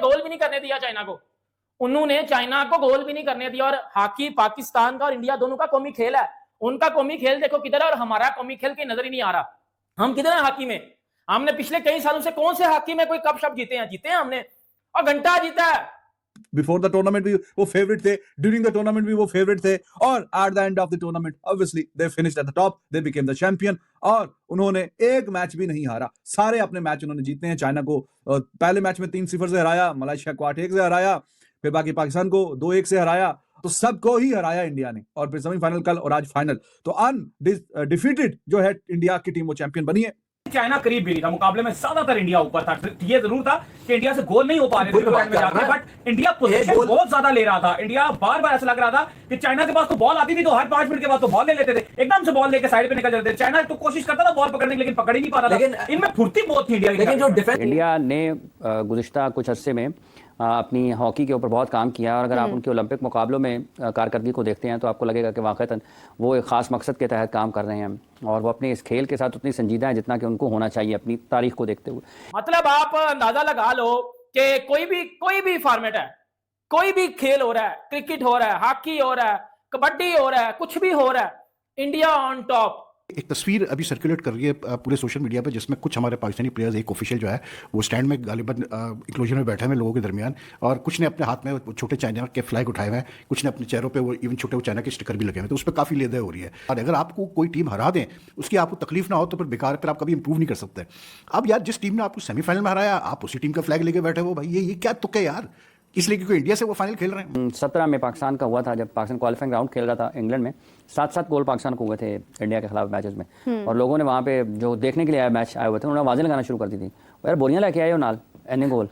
गोल भी नहीं करने दिया चाइना को, उन्होंने चाइना को गोल भी नहीं करने दिया। और हॉकी पाकिस्तान का और इंडिया दोनों का कौमी खेल है, उनका कौमी खेल देखो किधर है और हमारा कौमी खेल कहीं नजर ही नहीं आ रहा। हम किधर है हॉकी में? हमने पिछले कई सालों से कौन से हॉकी में कोई कप शप जीते हैं? जीते हैं हमने, और घंटा जीता है। बिफोर द टूर्नामेंट भी वो फेवरेट थे, ड्यूरिंग द टूर्नामेंट भी वो फेवरेट थे, और at the end of the tournament obviously they finished at the top, they became the champion. और उन्होंने एक मैच भी नहीं हारा, सारे अपने मैच उन्होंने जीते हैं। चाइना को पहले मैच में 3-0 से हराया, मलेशिया को 8-1 से हराया, फिर बाकी पाकिस्तान को 2-1 से हराया, तो सबको ही हराया इंडिया ने। और फिर सेमीफाइनल कल और आज फाइनल, तो अनडिफीटेड जो है इंडिया की टीम वो चैंपियन बनी है। चाइना करीब भी नहीं था, मुकाबले में ज्यादातर इंडिया ऊपर था। ये जरूर था कि इंडिया से गोल नहीं हो पा रहे थे बट इंडिया पोजीशन बहुत ज्यादा ले रहा था। इंडिया बार बार ऐसा लग रहा था कि चाइना के पास तो बॉल आती थी तो हर 5 मिनट के बाद तो बॉल ले लेते थे, एकदम से बॉल लेके साइड पे निकल जाते थे। चाइना तो कोशिश करता था बॉल पकड़ने की, लेकिन पकड़ ही नहीं पाता था। इनमें फुर्ती बहुत थी इंडिया की। लेकिन जो डिफेंस इंडिया ने गुज़िश्ता कुछ अरसे में अपनी हॉकी के ऊपर बहुत काम किया, और अगर आप उनके ओलंपिक मुकाबलों में कारकर्दगी को देखते हैं तो आपको लगेगा कि वाक़तन वो एक ख़ास मकसद के तहत काम कर रहे हैं, और वो अपने इस खेल के साथ उतनी संजीदा है जितना कि उनको होना चाहिए अपनी तारीख को देखते हुए। मतलब आप अंदाजा लगा लो कि कोई भी फॉर्मेट है, कोई भी खेल हो रहा है, क्रिकेट हो रहा है, हॉकी हो रहा है, कबड्डी हो रहा है, कुछ भी हो रहा है, इंडिया ऑन टॉप। एक तस्वीर अभी सर्कुलेट कर रही है पूरे सोशल मीडिया पे, जिसमें कुछ हमारे पाकिस्तानी प्लेयर्स, एक ऑफिशियल जो है वो स्टैंड में गालिबन इक्लोजर में बैठे हुए लोगों के दरमियान, और कुछ ने अपने हाथ में छोटे चाइना के फ्लैग उठाए हुए हैं, कुछ ने अपने चेहरों पे वो इवन छोटे चाइना के स्टिकर भी लगे हुए हैं, तो उस पर काफ़ी लेदे हो रही है। और अगर आपको कोई टीम हरा दें, उसकी आपको तकलीफ ना हो तो फिर बेकार, फिर आप कभी इंप्रूव नहीं कर सकते। अब यार जिस टीम ने आपको सेमीफाइनल में हराया, आप उसी टीम का फ्लैग लेके बैठे हो, भाई ये क्या तुक है यार, इसलिए क्योंकि इंडिया से वो फाइनल खेल रहे हैं। 17 में पाकिस्तान का हुआ था, जब पाकिस्तान क्वालिफाइंग राउंड खेल रहा था इंग्लैंड में, 7-7 गोल पाकिस्तान को हुए थे इंडिया के खिलाफ मैचेस में, और लोगों ने वहाँ पे जो देखने के लिए मैच आए हुए थे उन्होंने आवाज़ें लगाना शुरू कर दी थी, यार बोलियाँ लेके आए हो नाल एने गोल।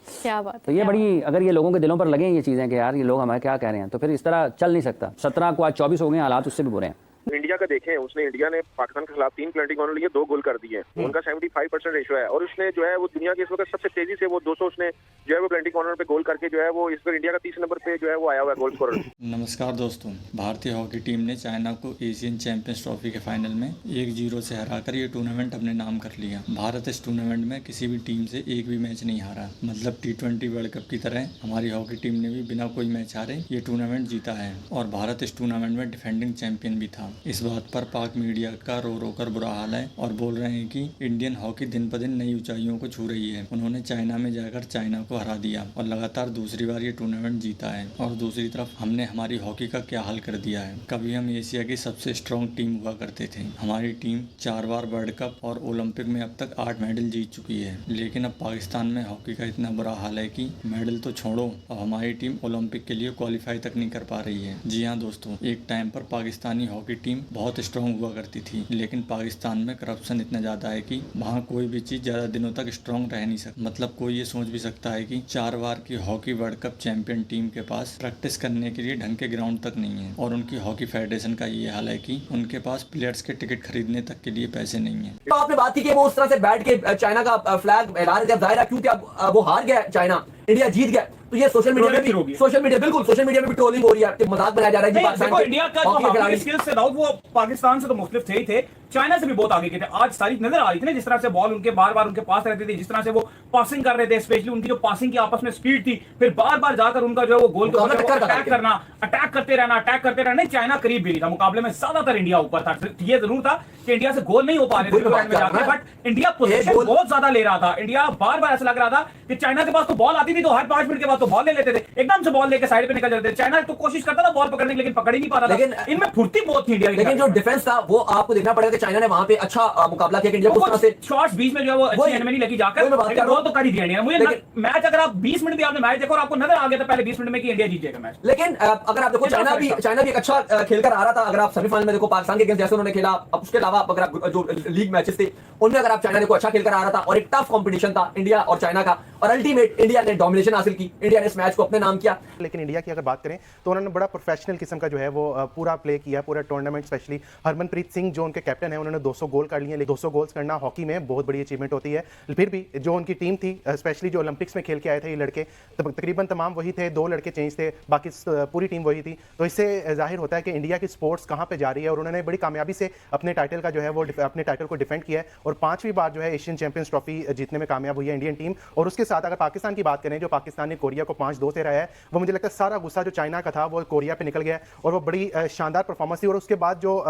क्या बात। तो ये बड़ी, अगर ये लोगों के दिलों पर लगें ये चीज़ें कि यार ये लोग हमारे क्या कह रहे हैं, तो फिर इस तरह चल नहीं सकता। 17 को आज 24 हो गए, हालात उससे भी बुरे हैं। इंडिया का देखें, उसने इंडिया ने पाकिस्तान के खिलाफ 3 पेनल्टी कॉर्नर लिए, 2 गोल कर दिए, उनका 75% रेशो है, और उसने जो है वो दुनिया के इस वक्त सबसे तेजी से वो 200 उसने जो है वो पेनल्टी कॉर्नर पे गोल करके जो है वो इस बार इंडिया का 30 नंबर पे जो है वो आया हुआ है गोल स्कोरर। नमस्कार दोस्तों, भारतीय हॉकी टीम ने चाइना को एशियन चैंपियंस ट्रॉफी के फाइनल में 1-0 से हराकर ये टूर्नामेंट अपने नाम कर लिया। भारत इस टूर्नामेंट में किसी भी टीम से एक भी मैच नहीं हारा, मतलब T20 वर्ल्ड कप की तरह हमारी हॉकी टीम ने भी बिना कोई मैच हारे ये टूर्नामेंट जीता है, और भारत इस टूर्नामेंट में डिफेंडिंग चैंपियन भी था। इस बात पर पाक मीडिया का रो कर बुरा हाल है, और बोल रहे हैं कि इंडियन हॉकी दिन ब दिन नई ऊंचाइयों को छू रही है। उन्होंने चाइना में जाकर चाइना को हरा दिया और लगातार दूसरी बार ये टूर्नामेंट जीता है, और दूसरी तरफ हमने हमारी हॉकी का क्या हाल कर दिया है। कभी हम एशिया की सबसे स्ट्रॉन्ग टीम हुआ करते थे, हमारी टीम 4 बार वर्ल्ड कप और ओलंपिक में अब तक 8 मेडल जीत चुकी है, लेकिन अब पाकिस्तान में हॉकी का इतना बुरा हाल है कि मेडल तो छोड़ो, अब हमारी टीम ओलंपिक के लिए क्वालिफाई तक नहीं कर पा रही है। जी हाँ दोस्तों, एक टाइम पर पाकिस्तानी हॉकी टीम बहुत स्ट्रॉन्ग हुआ करती थी, लेकिन पाकिस्तान में करप्शन इतना ज्यादा है कि वहाँ कोई भी चीज ज्यादा दिनों तक स्ट्रॉन्ग रह नहीं सकती। मतलब कोई ये सोच भी सकता है कि 4 बार की hockey world cup champion team के पास प्रैक्टिस करने के लिए ढंग के ग्राउंड तक नहीं है, और उनकी हॉकी फेडरेशन का ये हाल है कि उनके पास प्लेयर्स के टिकट खरीदने तक के लिए पैसे नहीं है। तो आपने बात की कि वो उस तरह से बैठ के चाइना का फ्लैग लहरा रहे थे, अब जाहिर है क्योंकि अब वो हार गया चाइना, इंडिया जीत गया, तो ये सोशल मीडिया में भी सोशल मीडिया में भी ट्रोलिंग हो रही है, मजाक बनाया जा रहा है जी। देखो इंडिया का जो हॉकी स्किल्स से दाऊद वो पाकिस्तान से तो मुख्तलिफ थे ही थे, चाइना से भी बहुत आगे के थे। आज तारीख नजर आ रही थी ना, जिस तरह से बॉल उनके बार बार उनके पास रहती थी, जिस तरह से वो पासिंग कर रहे थे, स्पेशली उनकी जो पासिंग की आपस में स्पीड थी, फिर बार बार जाकर उनका जो है वो गोल को अटैक करते रहना। नहीं, चाइना करीब भी नहीं था, मुकाबले में ज्यादातर इंडिया ऊपर था। ये जरूर था कि इंडिया से गोल नहीं हो पा रहे थे बट इंडिया पोजीशन बहुत ज्यादा ले रहा था। इंडिया बार बार ऐसा लग रहा था कि चाइना के पास तो बॉल आती थी तो हर 5 मिनट के बाद तो बॉल ले लेते थे, एकदम से बॉल लेके साइड पे निकल जाते थे। चाइना तो कोशिश करता था बॉल पकड़ने की, लेकिन पकड़ ही नहीं पाता था। इनमें फुर्ती बहुत थी इंडिया की। लेकिन जो डिफेंस था वो आपको देखना पड़ेगा कि चाइना ने वहां पे अच्छा मुकाबला किया, इंडिया को उस तरह से शॉट्स बीच में जो है वो अच्छी एनिमी लगी जाकर गोल तो कर ही दिया इंडिया ने। मुझे मैच अगर आप 20 मिनट भी आपने मैच देखो और आपको नजर आ गया था पहले 20 मिनट में कि इंडिया जीत जाएगा मैच। लेकिन अगर आप देखो चाइना भी एक अच्छा खेलकर आ रहा था। अगर आप सेमीफाइनल में देखो पाकिस्तान के अगेंस्ट जैसे उन्होंने खेला, अब उसके अलावा अगर आप जो लीग मैचेस थे उनमें अगर आप चाइना देखो अच्छा खेलकर आ रहा था, और एक टफ कंपटीशन था इंडिया और चाइना का, और अल्टीमेट इंडिया ने डोमिनेशन हासिल की, इंडिया ने इस मैच को अपने नाम किया। लेकिन इंडिया की अगर बात करें तो उन्होंने बड़ा प्रोफेशनल किस्म का जो है वो पूरा प्ले किया, पूरा टूर्नामेंट। स्पेशली हरमनप्रीत सिंह जो उनके कैप्टन इंडियन है उन्होंने 200 गोल कर लिए, लेकिन 200 गोल्स करना हॉकी में बहुत बड़ी अचीवमेंट होती है। फिर भी जो उनकी टीम थी, स्पेशली जो ओलंपिक्स में खेल के आए थे ये लड़के, तकरीबन तमाम वही थे, 2 लड़के चेंज थे, बाकी पूरी टीम वही थी। तो इससे जाहिर होता है कि इंडिया की स्पोर्ट्स कहाँ पे जा रही है, और उन्होंने बड़ी कामयाबी से अपने टाइटल का जो है वो अपने टाइटल को डिफेंड किया है, और 5वीं बार जो है एशियन चैंपियंस ट्रॉफी जीतने में कामयाब हुई है इंडियन टीम। और उसके साथ अगर पाकिस्तान की बात करें, जो पाकिस्तान ने कोरिया को 5-2 से रहा है, वो मुझे लगता है सारा गुस्सा जो चाइना का था वो कोरिया पे निकल गया, और वो बड़ी शानदार परफॉर्मेंस थी। और उसके बाद जो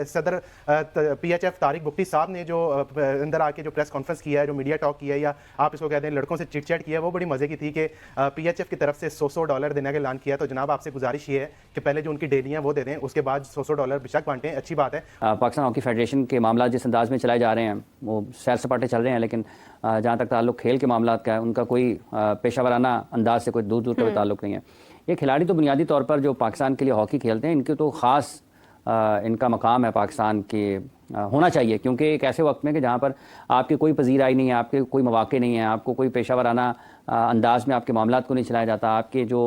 सदर PHF तारिक बुक्टी साहब ने जो अंदर आके जो प्रेस कॉन्फ्रेंस किया है, जो मीडिया टॉक किया है, या आप इसको कहते हैं लड़कों से चिट चैट किया है, वो बड़ी मजे की थी कि PHF की तरफ से $100 देने का ऐलान किया। तो जनाब आपसे गुजारिश ये है कि पहले जो उनकी डेलियां वो दे दें, उसके बाद $100 बेशक बांटें, अच्छी बात है। पाकिस्तान हॉकी फेडरेशन के मामला जिस अंदाज में चलाए जा रहे हैं वो सैर सपाटे चल रहे हैं, लेकिन जहाँ तक ताल्लुक खेल के मामला का है उनका कोई पेशावराना अंदाज से कोई दूर दूर का भी ताल्लुक नहीं है। ये खिलाड़ी तो बुनियादी तौर पर जो पाकिस्तान के लिए हॉकी खेलते हैं, इनके तो ख़ास इनका मकाम है पाकिस्तान के होना चाहिए, क्योंकि एक ऐसे वक्त में कि जहाँ पर आपकी कोई पजीराई नहीं है, आपके कोई मौके नहीं है, आपको कोई पेशावराना अंदाज में आपके मामलात को नहीं चलाया जाता, आपके जो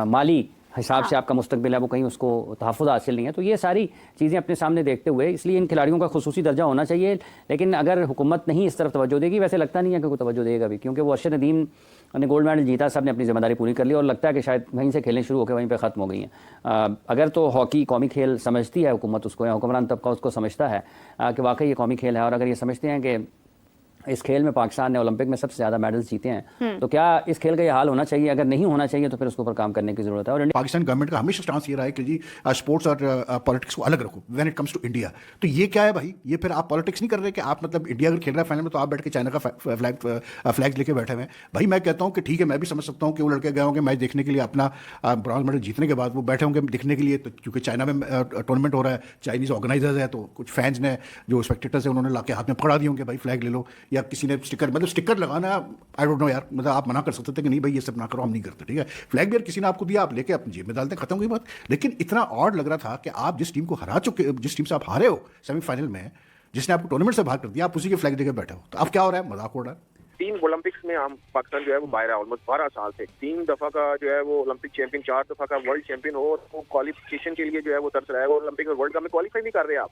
माली हिसाब से आपका मुस्तकबिल है वो कहीं उसको तहफ़्फ़ुज़ हासिल नहीं है। तो ये सारी चीज़ें अपने सामने देखते हुए इसलिए इन खिलाड़ियों का खुसूसी दर्जा होना चाहिए। लेकिन अगर हुकूमत नहीं इस तरफ तवज्जो देगी, वैसे लगता नहीं है कि कोई तवज्जो देगा भी, क्योंकि वो अरशद नदीम ने गोल्ड मेडल जीता, सब ने अपनी ज़िम्मेदारी पूरी कर ली, और लगता है कि शायद वहीं से खेलने शुरू होकर वहीं पर ख़त्म हो गई हैं। अगर तो हॉकी कौमी खेल समझती है हुकूमत उसको, या हुक्मरान तबका उसको समझता है कि वाकई ये कौमी खेल है, और अगर ये समझते हैं कि इस खेल में पाकिस्तान ने ओलंपिक में सबसे ज़्यादा मेडल्स जीते हैं, तो क्या इस खेल का ये हाल होना चाहिए? अगर नहीं होना चाहिए तो फिर उसके ऊपर काम करने की ज़रूरत है। और पाकिस्तान गवर्नमेंट का हमेशा स्टांस ये रहा है कि जी स्पोर्ट्स और पॉलिटिक्स को अलग रखो when it comes to India. तो ये क्या है भाई? ये फिर आप पॉलिटिक्स नहीं कर रहे कि आप मतलब इंडिया अगर खेल रहा है फाइनल में तो आप बैठ के चाइना का फ्लैग लेके बैठे हुए हैं। भाई मैं कहता हूँ कि ठीक है, मैं भी समझ सकता हूँ कि वो लड़के गए होंगे मैच देखने के लिए, अपना ब्रॉन्ज मेडल जीतने के बाद वो बैठे होंगे देखने के लिए, तो क्योंकि चाइना में टूर्नामेंट हो रहा है, चाइनीज ऑर्गेनाइजर्स है, तो कुछ फैंस ने जो स्पेक्टेटर्स है उन्होंने लाके हाथ में पकड़ा दिए होंगे भाई फ्लैग ले लो, या किसी ने स्टिकर लगाना, आई डोंट नो यार, मतलब आप मना कर सकते थे कि नहीं भाई ये सब ना करो, हम नहीं करते, ठीक है। फ्लैग भी किसी ने आपको दिया, आप लेके अपनी जेब में डालते, खत्म हुई बात। लेकिन इतना ऑड लग रहा था कि आप जिस टीम को हरा चुके, जिस टीम से आप हारे हो सेमीफाइनल में, जिसने आपको टूर्नामेंट से बाहर कर दिया, आप उसी के फ्लैग लेके बैठे हो, तो अब क्या हो रहा है? मजाक हो रहा है। 3 ओलंपिक्स में हम पाकिस्तान जो है वो बाहर है ऑलमोस्ट 12 साल से। 3 दफा का जो है वो ओलंपिक चैंपियन, 4 दफा का वर्ल्ड चैंपियन हो, और वो क्वालिफिकेशन के लिए जो है वो तरस रहा है। ओलंपिक और वर्ल्ड कप में क्वालिफाई नहीं कर रहे आप।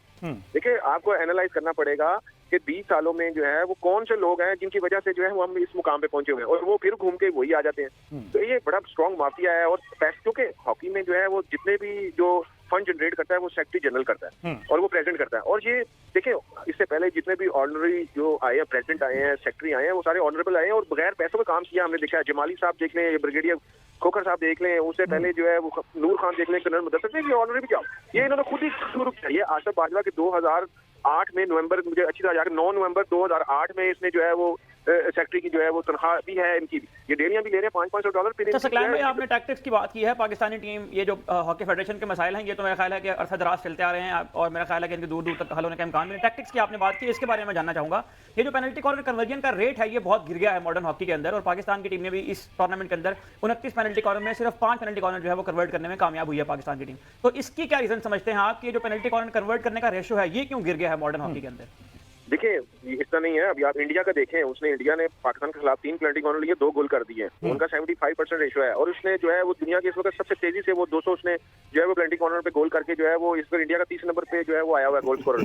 देखिए, आपको एनालाइज करना पड़ेगा कि 20 सालों में जो है वो कौन से लोग हैं जिनकी वजह से जो है वो हम इस मुकाम पे पहुंचे हुए हैं, और वो फिर घूम के वही आ जाते हैं। तो ये बड़ा स्ट्रॉन्ग माफिया है। और पैसों के हॉकी में जो है वो जितने भी जो फंड जनरेट करता है वो सेक्रेटरी जनरल करता है, और वो प्रेसिडेंट करता है। और ये देखिए, इससे पहले जितने भी ऑनररी जो आए हैं, प्रेसिडेंट आए हैं, सेक्रेटरी आए हैं, वो सारे ऑनरेबल आए हैं और बगैर पैसों का काम किया हमने देखा है। जमाली साहब देख लें, ब्रिगेडियर खोखर साहब देख लें, उससे पहले जो है वो नूर खान देख लें, कर्नल मुदस्सिर, ये ऑनररी जॉब ये इन्होंने खुद ही शुरू किया। ये आसिफ बाजवा के 2008 में नवंबर, मुझे अच्छी तरह जाकर 9 नवंबर 2008 में इसने जो है वो सेक्रेटरी की जो है वो तनख्वाह भी है इनकी, ये डेलियां भी ले रहे हैं $500 तो सकलैन भाई, आपने टैक्टिक्स की बात की है। पाकिस्तानी टीम, ये जो हॉकी फेडरेशन के मसाइल हैं, ये तो मेरा ख्याल है कि अरसा दराज चलते आ रहे हैं, और मेरा ख्याल है कि इनके दूर दूर तक हल होने का इम्कान नहीं है। टैक्टिक्स की आपने बात की, इसके बारे में जानना चाहूंगा। ये जो पेनल्टी कॉर्नर कन्वर्जन का रेट है ये बहुत गिर गया है मॉडर्न हॉकी के अंदर, और पाकिस्तान की टीम ने भी इस टूर्नामेंट के अंदर 29 पेनल्टी कॉर्नर में सिर्फ 5 पेनल्टी कॉर्नर जो है वो कन्वर्ट करने में कामयाब हुई है पाकिस्तान की टीम। तो इसकी क्या रीजन समझते हैं आप कि जो पेनल्टी कॉर्नर कन्वर्ट करने का रेशो है ये क्यों गिर गया है मॉडर्न हॉकी के अंदर? देखिए, इतना नहीं है। अभी आप इंडिया का देखें, उसने इंडिया ने पाकिस्तान के खिलाफ 3 पेनल्टी कॉर्नर लिए, 2 गोल कर दिए। उनका 75% रेशो है, और उसने जो है वो दुनिया के इस वक्त सबसे तेजी से वो 200 उसने जो है वो पेनल्टी कॉर्नर पे गोल करके जो है वो इस बार इंडिया का 30 नंबर पे जो है वो आया हुआ है गोल स्कोरर।